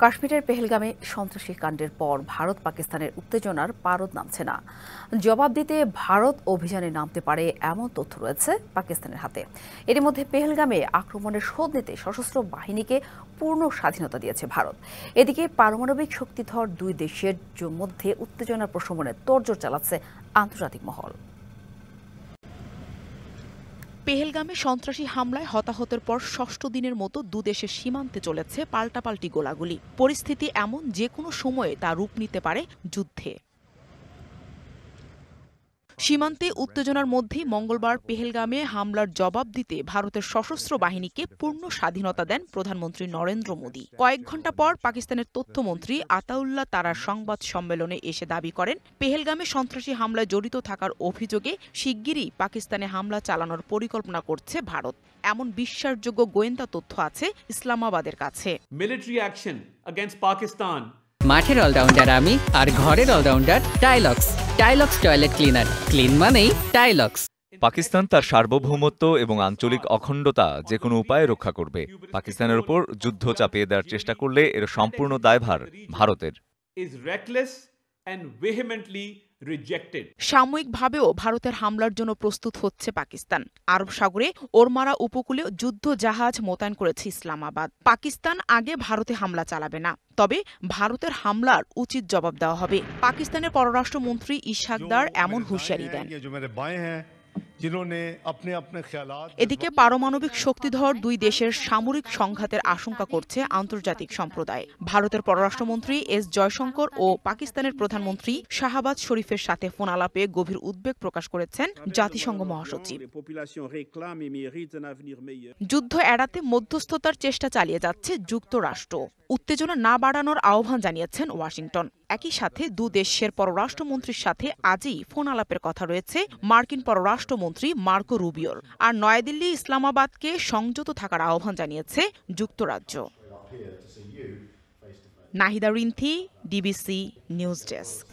কাশ্মীরের পেহেলগামে সন্ত্রাসী কাণ্ডের পর ভারত পাকিস্তানের উত্তেজনার পারদ নামছে না। জবাব দিতে ভারত অভিযানে নামতে পারে এমন তথ্য রয়েছে পাকিস্তানের হাতে। এর মধ্যে পেহেলগামে আক্রমণের শোধ নিতে সশস্ত্র বাহিনীকে পূর্ণ স্বাধীনতা দিয়েছে ভারত। এদিকে পারমাণবিক শক্তিধর দুই দেশের মধ্যে উত্তেজনার প্রশমনে তোড়জোড় চালাচ্ছে আন্তর্জাতিক মহল। পেহেলগামে সন্ত্রাসী হামলায় হতাহতের পর ষষ্ঠ দিনের মতো দুদেশের সীমান্তে চলেছে পাল্টাপাল্টি গোলাগুলি। পরিস্থিতি এমন যে কোনো সময়ে তা রূপ নিতে পারে যুদ্ধে। সীমান্তে উত্তেজনার মধ্যেই মঙ্গলবার পেহেলগামে হামলার জবাব দিতে ভারতের সশস্ত্র বাহিনীকে পূর্ণ স্বাধীনতা দেন প্রধানমন্ত্রী নরেন্দ্র মোদী। কয়েক ঘণ্টা পর পাকিস্তানের তথ্যমন্ত্রী আতাউল্লাহ তারার সংবাদ সম্মেলনে এসে দাবি করেন, পেহেলগামে সন্ত্রাসী হামলায় জড়িত থাকার অভিযোগে শিগগিরই পাকিস্তানে হামলা চালানোর পরিকল্পনা করছে ভারত। এমন বিশ্বাসযোগ্য গোয়েন্দা তথ্য আছে ইসলামাবাদের কাছে। Military action against Pakistan. মাঠের অলরাউন্ডার আমি, আর ঘরের allrounder Tylex. Tylex toilet cleaner, clean মানেই টাইলক্স। পাকিস্তান তার সার্বভৌমত্ব এবং আঞ্চলিক অখণ্ডতা যে কোনো উপায়ে রক্ষা করবে। পাকিস্তানের উপর যুদ্ধ চাপিয়ে দেওয়ার চেষ্টা করলে এর সম্পূর্ণ দায়ভার ভারতের। সাময়িকভাবেও ভারতের হামলার জন্য প্রস্তুত হচ্ছে পাকিস্তান। আরব সাগরে ওরমারা উপকূলে যুদ্ধ জাহাজ মোতায়েন করেছে ইসলামাবাদ। পাকিস্তান আগে ভারতে হামলা চালাবে না, তবে ভারতের হামলার উচিত জবাব দেওয়া হবে। পাকিস্তানের পররাষ্ট্রমন্ত্রী ইশাক দার এমন হুঁশিয়ারি দেন। এদিকে পারমাণবিক শক্তিধর দুই দেশের সামরিক সংঘাতের আশঙ্কা করছে আন্তর্জাতিক সম্প্রদায়। ভারতের পররাষ্ট্রমন্ত্রী এস জয়শঙ্কর ও পাকিস্তানের প্রধানমন্ত্রী শাহবাজ শরীফের সাথে ফোন আলাপে গভীর উদ্বেগ প্রকাশ করেছেন জাতিসংঘ মহাসচিব। যুদ্ধ এড়াতে মধ্যস্থতার চেষ্টা চালিয়ে যাচ্ছে যুক্তরাষ্ট্র। উত্তেজনা না বাড়ানোর আহ্বান জানিয়েছেন ওয়াশিংটন। একই সাথে দু দেশের পররাষ্ট্রমন্ত্রীর সাথে আজই ফোন আলাপের কথা রয়েছে মার্কিন পররাষ্ট্রমন্ত্রী মার্কো রুবিওর। আর নয়াদিল্লি ইসলামাবাদকে সংযত থাকার আহ্বান জানিয়েছে যুক্তরাজ্য। Nahida Rinthi, DBC news desk.